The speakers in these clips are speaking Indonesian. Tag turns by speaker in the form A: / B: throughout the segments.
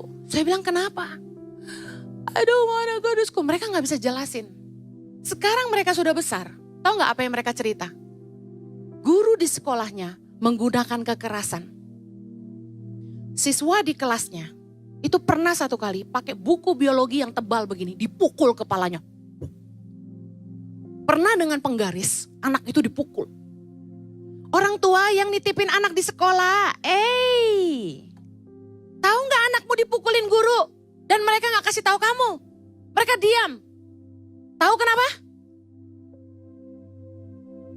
A: guru. Saya bilang, kenapa? I don't wanna go to school. Mereka gak bisa jelasin. Sekarang mereka sudah besar. Tahu gak apa yang mereka cerita? Guru di sekolahnya menggunakan kekerasan. Siswa di kelasnya itu pernah satu kali pakai buku biologi yang tebal begini, dipukul kepalanya. Pernah dengan penggaris, anak itu dipukul. Orang tua yang nitipin anak di sekolah, tahu gak anakmu dipukulin guru? Dan mereka gak kasih tahu kamu. Mereka diam. Tahu kenapa?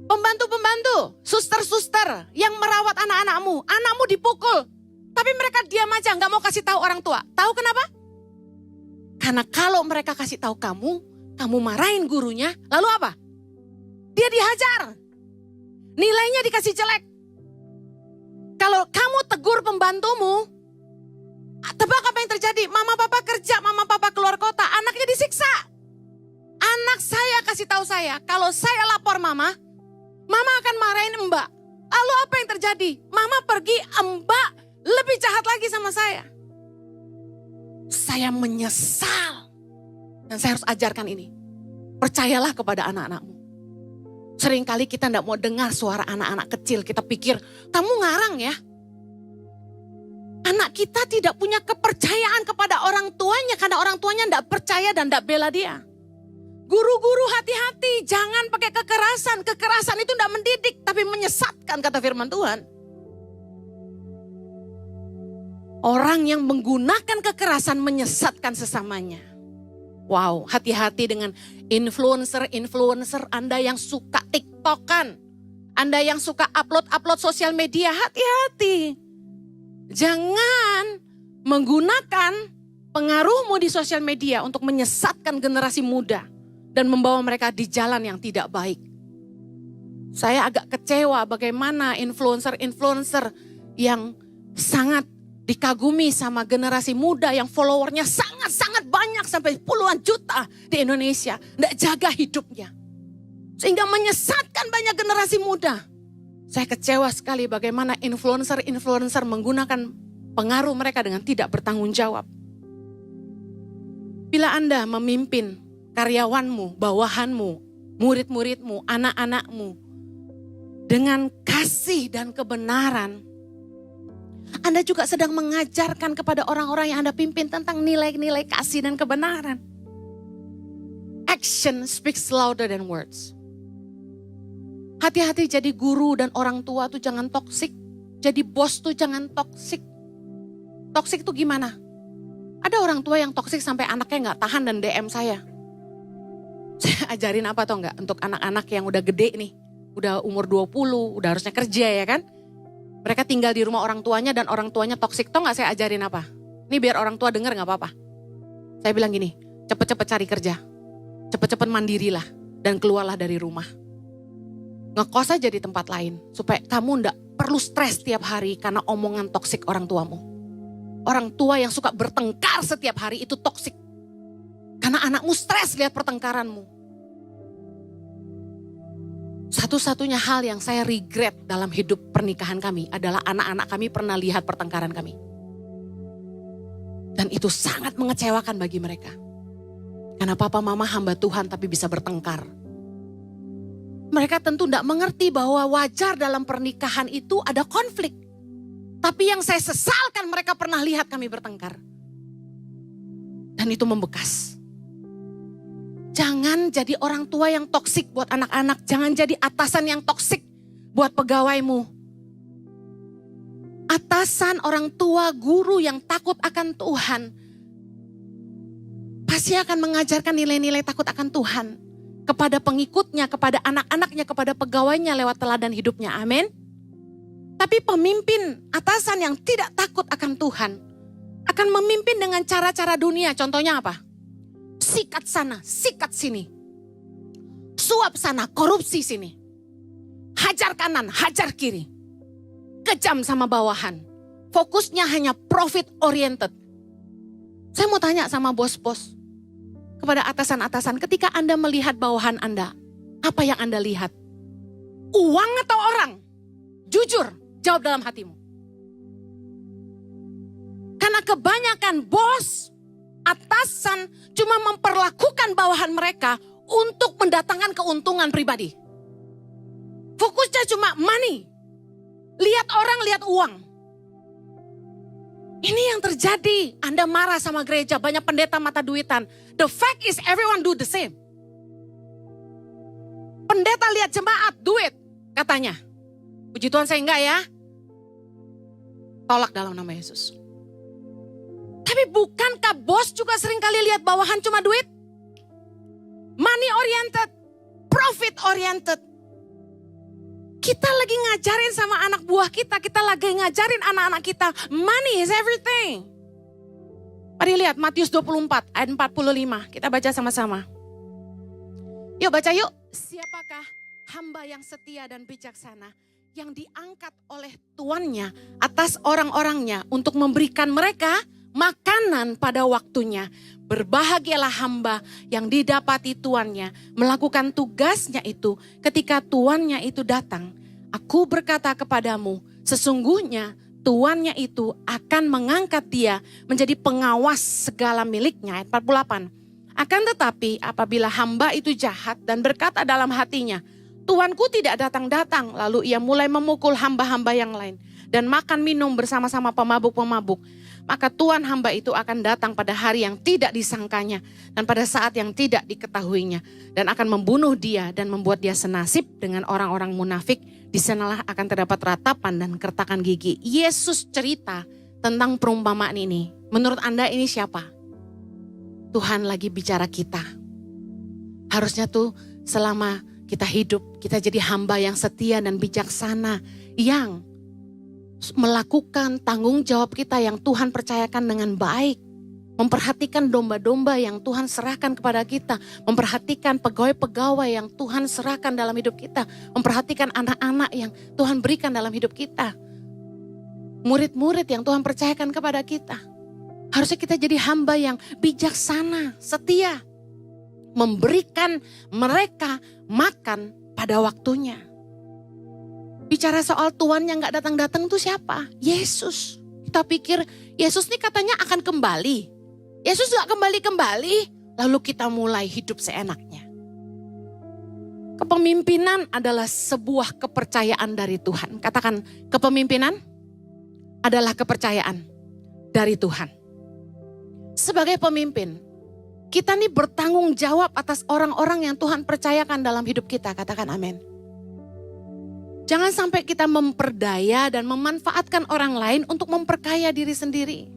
A: Pembantu-pembantu, suster-suster yang merawat anak-anakmu. Anakmu dipukul. Tapi mereka diam aja, gak mau kasih tahu orang tua. Tahu kenapa? Karena kalau mereka kasih tahu kamu marahin gurunya, lalu apa? Dia dihajar. Nilainya dikasih jelek. Kalau kamu tegur pembantumu, tebak apa yang terjadi? Mama papa kerja, mama papa keluar kota, anaknya disiksa. Anak saya kasih tahu saya, kalau saya lapor mama akan marahin mbak. Lalu apa yang terjadi? Mama pergi, mbak lebih jahat lagi sama saya. Saya menyesal. Dan saya harus ajarkan ini. Percayalah kepada anak-anakmu. Seringkali kita tidak mau dengar suara anak-anak kecil. Kita pikir, kamu ngarang ya. Anak kita tidak punya kepercayaan kepada orang tuanya. Karena orang tuanya tidak percaya dan tidak bela dia. Guru-guru hati-hati, jangan pakai kekerasan. Kekerasan itu tidak mendidik, tapi menyesatkan kata firman Tuhan. Orang yang menggunakan kekerasan menyesatkan sesamanya. Wow, hati-hati dengan influencer-influencer Anda yang suka TikTokan. Anda yang suka upload sosial media, hati-hati. Jangan menggunakan pengaruhmu di sosial media untuk menyesatkan generasi muda dan membawa mereka di jalan yang tidak baik. Saya agak kecewa bagaimana influencer-influencer yang sangat dikagumi sama generasi muda yang followernya sangat-sangat banyak sampai puluhan juta di Indonesia. Tidak jaga hidupnya. Sehingga menyesatkan banyak generasi muda. Saya kecewa sekali bagaimana influencer-influencer menggunakan pengaruh mereka dengan tidak bertanggung jawab. Bila Anda memimpin karyawanmu, bawahanmu, murid-muridmu, anak-anakmu dengan kasih dan kebenaran, Anda juga sedang mengajarkan kepada orang-orang yang Anda pimpin tentang nilai-nilai kasih dan kebenaran. Action speaks louder than words. Hati-hati jadi guru dan orang tua tuh jangan toksik. Jadi bos tuh jangan toksik. Toksik tuh gimana? Ada orang tua yang toksik sampai anaknya gak tahan dan DM saya. Saya ajarin apa tau gak? Untuk anak-anak yang udah gede nih. Udah umur 20, udah harusnya kerja ya kan? Mereka tinggal di rumah orang tuanya dan orang tuanya toksik. Tau gak saya ajarin apa? Ini biar orang tua denger gak apa-apa. Saya bilang gini, cepet-cepet cari kerja. Cepet-cepet mandirilah dan keluarlah dari rumah. Ngekos aja di tempat lain. Supaya kamu gak perlu stres setiap hari karena omongan toksik orang tuamu. Orang tua yang suka bertengkar setiap hari itu toksik. Karena anakmu stres lihat pertengkaranmu. Satu-satunya hal yang saya regret dalam hidup pernikahan kami adalah anak-anak kami pernah lihat pertengkaran kami. Dan itu sangat mengecewakan bagi mereka. Karena papa mama hamba Tuhan tapi bisa bertengkar. Mereka tentu tidak mengerti bahwa wajar dalam pernikahan itu ada konflik. Tapi yang saya sesalkan mereka pernah lihat kami bertengkar. Dan itu membekas. Jangan jadi orang tua yang toksik buat anak-anak. Jangan jadi atasan yang toksik buat pegawaimu. Atasan, orang tua, guru yang takut akan Tuhan pasti akan mengajarkan nilai-nilai takut akan Tuhan kepada pengikutnya, kepada anak-anaknya, kepada pegawainya lewat teladan hidupnya. Amin. Tapi pemimpin atasan yang tidak takut akan Tuhan akan memimpin dengan cara-cara dunia. Contohnya apa? Sikat sana, sikat sini. Suap sana, korupsi sini. Hajar kanan, hajar kiri. Kejam sama bawahan. Fokusnya hanya profit oriented. Saya mau tanya sama bos-bos. Kepada atasan-atasan, ketika Anda melihat bawahan Anda, apa yang Anda lihat? Uang atau orang? Jujur, jawab dalam hatimu. Kan Karena kebanyakan bos, atasan cuma memperlakukan bawahan mereka untuk mendatangkan keuntungan pribadi. Fokusnya cuma money. Lihat orang, lihat uang. Ini yang terjadi. Anda marah sama gereja, banyak pendeta mata duitan. The fact is everyone do the same. Pendeta lihat jemaat, duit katanya. Puji Tuhan saya enggak ya. Tolak dalam nama Yesus. Tapi bukankah bos juga seringkali lihat bawahan cuma duit? Money oriented, profit oriented. Kita lagi ngajarin sama anak buah kita lagi ngajarin anak-anak kita, money is everything. Mari lihat Matius 24 ayat 45, kita baca sama-sama. Yuk baca yuk. Siapakah hamba yang setia dan bijaksana yang diangkat oleh tuannya atas orang-orangnya untuk memberikan mereka makanan pada waktunya. Berbahagialah hamba yang didapati tuannya melakukan tugasnya itu ketika tuannya itu datang. Aku berkata kepadamu, sesungguhnya tuannya itu akan mengangkat dia menjadi pengawas segala miliknya. Ayat 48. Akan tetapi apabila hamba itu jahat dan berkata dalam hatinya, Tuanku tidak datang-datang, lalu ia mulai memukul hamba-hamba yang lain dan makan minum bersama-sama pemabuk-pemabuk, maka Tuhan hamba itu akan datang pada hari yang tidak disangkanya dan pada saat yang tidak diketahuinya dan akan membunuh dia dan membuat dia senasib dengan orang-orang munafik. Di sanalah akan terdapat ratapan dan kertakan gigi. Yesus cerita tentang perumpamaan ini. Menurut Anda ini siapa? Tuhan lagi bicara kita. Harusnya tuh selama kita hidup, kita jadi hamba yang setia dan bijaksana, yang melakukan tanggung jawab kita yang Tuhan percayakan dengan baik. Memperhatikan domba-domba yang Tuhan serahkan kepada kita. Memperhatikan pegawai-pegawai yang Tuhan serahkan dalam hidup kita. Memperhatikan anak-anak yang Tuhan berikan dalam hidup kita. Murid-murid yang Tuhan percayakan kepada kita. Harusnya kita jadi hamba yang bijaksana, setia. Memberikan mereka makan pada waktunya. Bicara soal Tuhan yang gak datang-datang itu siapa? Yesus. Kita pikir Yesus ini katanya akan kembali. Yesus gak kembali-kembali. Lalu kita mulai hidup seenaknya. Kepemimpinan adalah sebuah kepercayaan dari Tuhan. Katakan, kepemimpinan adalah kepercayaan dari Tuhan. Sebagai pemimpin, kita nih bertanggung jawab atas orang-orang yang Tuhan percayakan dalam hidup kita. Katakan amin. Jangan sampai kita memperdaya dan memanfaatkan orang lain untuk memperkaya diri sendiri.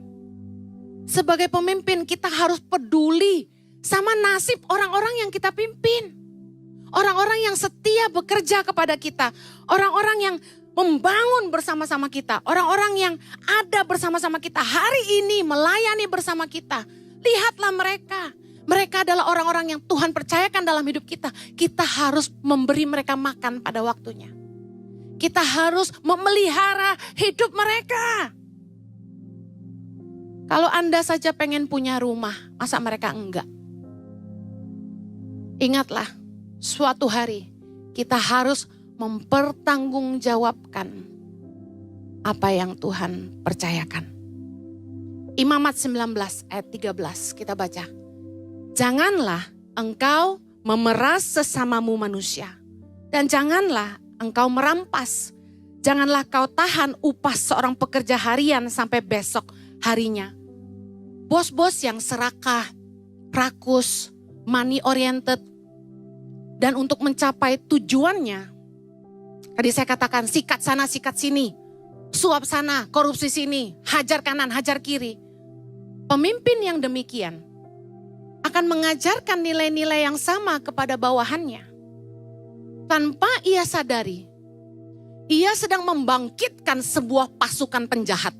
A: Sebagai pemimpin kita harus peduli sama nasib orang-orang yang kita pimpin. Orang-orang yang setia bekerja kepada kita. Orang-orang yang membangun bersama-sama kita. Orang-orang yang ada bersama-sama kita hari ini melayani bersama kita. Lihatlah mereka. Mereka adalah orang-orang yang Tuhan percayakan dalam hidup kita. Kita harus memberi mereka makan pada waktunya. Kita harus memelihara hidup mereka. Kalau Anda saja pengen punya rumah, masa mereka enggak? Ingatlah, suatu hari kita harus mempertanggungjawabkan apa yang Tuhan percayakan. Imamat 19 ayat 13 kita baca. Janganlah engkau memeras sesamamu manusia dan janganlah engkau merampas. Janganlah kau tahan upah seorang pekerja harian sampai besok harinya. Bos-bos yang serakah, rakus, money oriented, dan untuk mencapai tujuannya, tadi saya katakan sikat sana, sikat sini, suap sana, korupsi sini, hajar kanan, hajar kiri. Pemimpin yang demikian akan mengajarkan nilai-nilai yang sama kepada bawahannya. Tanpa ia sadari, ia sedang membangkitkan sebuah pasukan penjahat.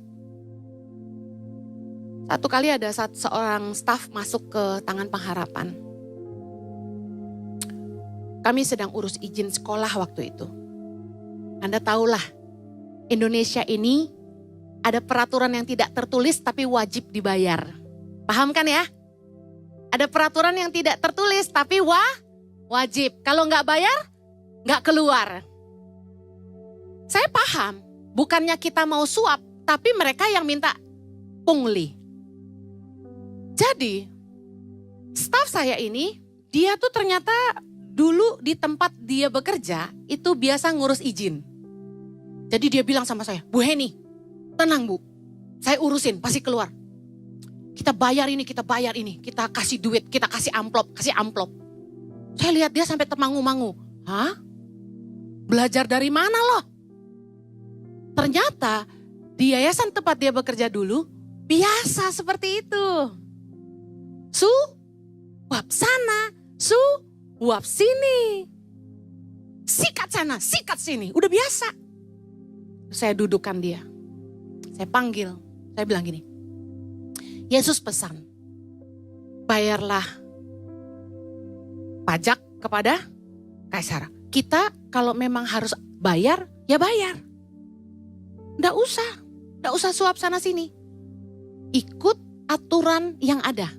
A: Satu kali ada seorang staf masuk ke Tangan Pengharapan. Kami sedang urus izin sekolah waktu itu. Anda tahulah, Indonesia ini ada peraturan yang tidak tertulis tapi wajib dibayar. Paham kan ya? Ada peraturan yang tidak tertulis tapi wajib. Kalau nggak bayar, nggak keluar. Saya paham, bukannya kita mau suap, tapi mereka yang minta pungli. Jadi, staf saya ini, dia tuh ternyata dulu di tempat dia bekerja, itu biasa ngurus izin. Jadi dia bilang sama saya, Bu Heni, tenang Bu, saya urusin, pasti keluar. Kita bayar ini, kita kasih duit, kita kasih amplop. Saya lihat dia sampai termangu-mangu. Hah? Belajar dari mana loh? Ternyata di yayasan tempat dia bekerja dulu, biasa seperti itu. Suap sana, suap sini. Sikat sana, sikat sini. Udah biasa. Saya dudukkan dia. Saya panggil. Saya bilang gini. Yesus pesan. Bayarlah pajak kepada Kaisar. Kita kalau memang harus bayar, ya bayar. Nggak usah suap sana sini. Ikut aturan yang ada.